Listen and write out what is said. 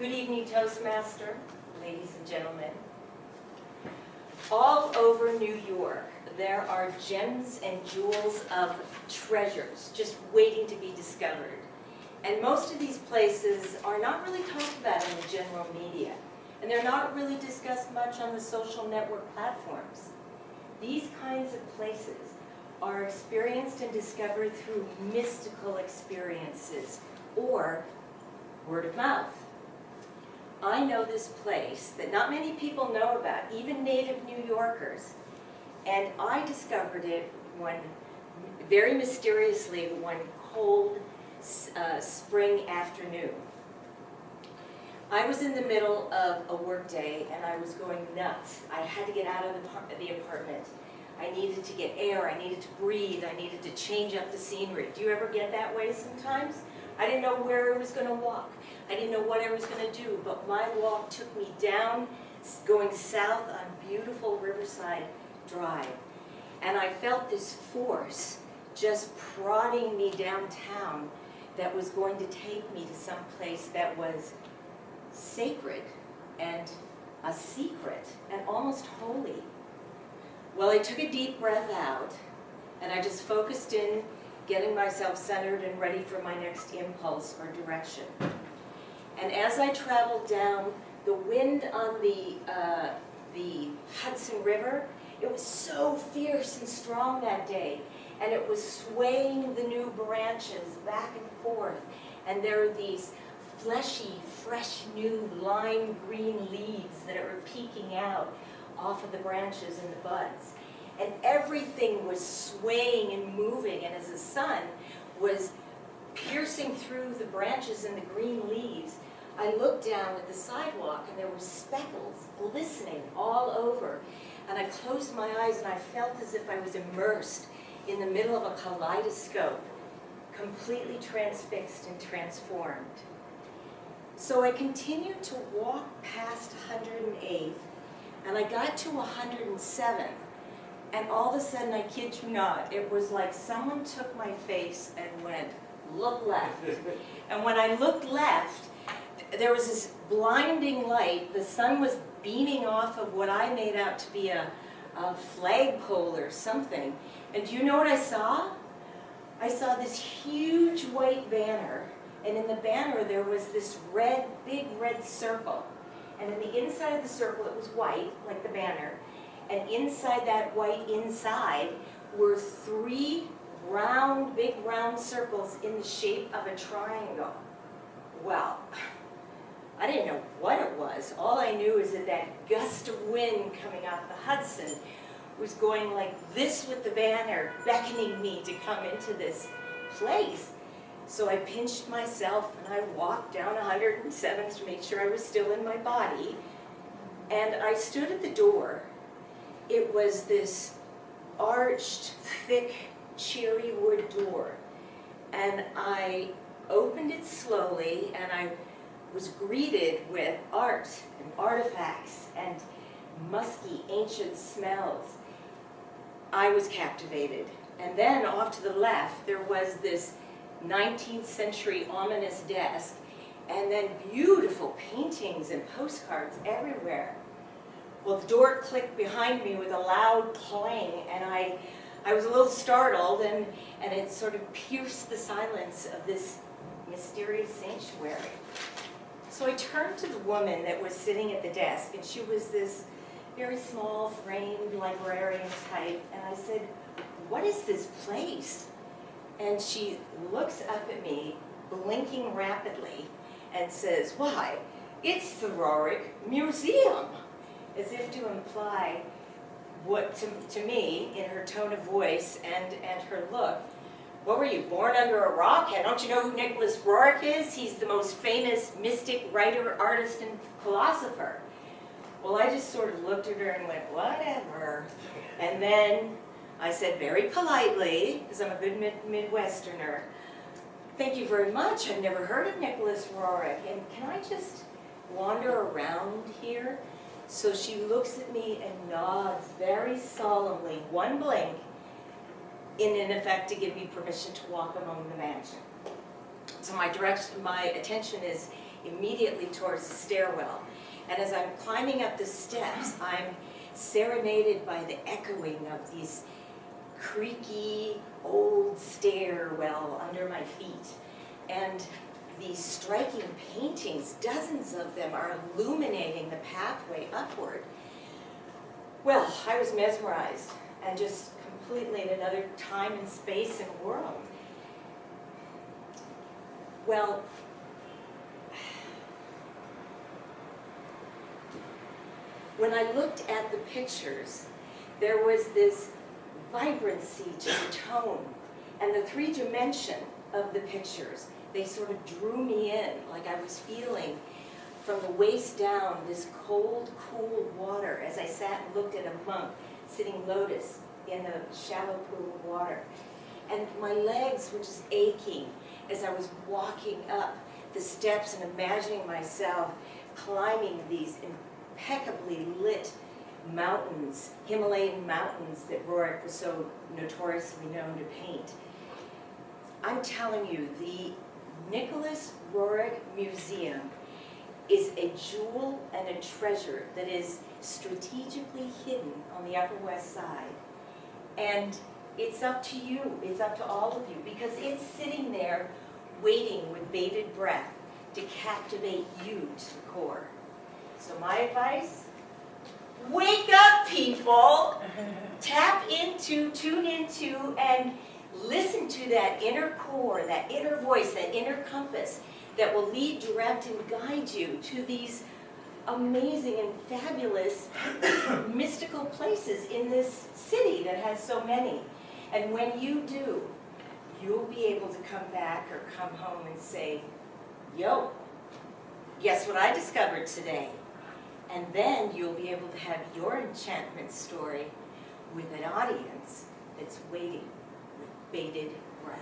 Good evening, Toastmaster, ladies and gentlemen. All over New York, there are gems and jewels of treasures just waiting to be discovered. And most of these places are not really talked about in the general media. And they're not really discussed much on the social network platforms. These kinds of places are experienced and discovered through mystical experiences or word of mouth. I know this place that not many people know about, even native New Yorkers, and I discovered it very mysteriously one cold spring afternoon. I was in the middle of a work day and I was going nuts. I had to get out of the apartment. I needed to get air, I needed to breathe, I needed to change up the scenery. Do you ever get that way sometimes? I didn't know where I was going to walk. I didn't know what I was going to do, but my walk took me down, going south on beautiful Riverside Drive. And I felt this force just prodding me downtown that was going to take me to some place that was sacred and a secret and almost holy. Well, I took a deep breath out and I just focused in, getting myself centered and ready for my next impulse or direction. And as I traveled down, the wind on the Hudson River, it was so fierce and strong that day, and it was swaying the new branches back and forth, and there were these fleshy, fresh, new lime green leaves that were peeking out off of the branches and the buds. And everything was swaying and moving, and as the sun was piercing through the branches and the green leaves, I looked down at the sidewalk and there were speckles glistening all over. And I closed my eyes and I felt as if I was immersed in the middle of a kaleidoscope, completely transfixed and transformed. So I continued to walk past 108th, and I got to 107th, and all of a sudden, I kid you not, it was like someone took my face and went, look left. And when I looked left, there was this blinding light. The sun was beaming off of what I made out to be a flagpole or something. And do you know what I saw? I saw this huge white banner, and in the banner there was this big red circle. And in the inside of the circle it was white, like the banner, and inside that white inside were three big round circles in the shape of a triangle. Well, I didn't know what it was. All I knew is that that gust of wind coming off the Hudson was going like this with the banner, beckoning me to come into this place. So I pinched myself and I walked down 107th to make sure I was still in my body. And I stood at the door. It was this arched, thick, cherry wood door. And I opened it slowly and I was greeted with art and artifacts and musky, ancient smells. I was captivated. And then off to the left, there was this 19th century ominous desk, and then beautiful paintings and postcards everywhere. Well, the door clicked behind me with a loud clang, and I was a little startled, and it sort of pierced the silence of this mysterious sanctuary. So I turned to the woman that was sitting at the desk, and she was this very small, framed librarian type, and I said, "What is this place?" And she looks up at me, blinking rapidly, and says, "Why, it's the Roerich Museum," as if to imply what to me, in her tone of voice and her look, what were you, born under a rock? And don't you know who Nicholas Roerich is? He's the most famous mystic, writer, artist, and philosopher. Well, I just sort of looked at her and went, whatever. And then I said very politely, because I'm a good Midwesterner, "Thank you very much. I've never heard of Nicholas Roerich. And can I just wander around here?" So she looks at me and nods very solemnly, one blink, in effect to give me permission to walk among the mansion. So my attention is immediately towards the stairwell. And as I'm climbing up the steps, I'm serenaded by the echoing of these creaky old stairwell under my feet. And these striking paintings, dozens of them, are illuminating the pathway upward. Well, I was mesmerized and just completely in another time and space and world. Well, when I looked at the pictures, there was this vibrancy to the tone, and the 3 dimension of the pictures, they sort of drew me in, like I was feeling from the waist down this cold, cool water as I sat and looked at a monk sitting lotus in a shallow pool of water. And my legs were just aching as I was walking up the steps and imagining myself climbing these impeccably lit mountains, Himalayan mountains that Roerich was so notoriously known to paint. I'm telling you, the Nicholas Roerich Museum is a jewel and a treasure that is strategically hidden on the Upper West Side. And it's up to you, it's up to all of you, because it's sitting there waiting with bated breath to captivate you to the core. So my advice, wake up, people! Tap into, tune into, and listen to that inner core, that inner voice, that inner compass that will lead, direct, and guide you to these amazing and fabulous mystical places in this city that has so many. And when you do, you'll be able to come back or come home and say, yo, guess what I discovered today? And then you'll be able to have your enchantment story with an audience that's waiting with bated breath.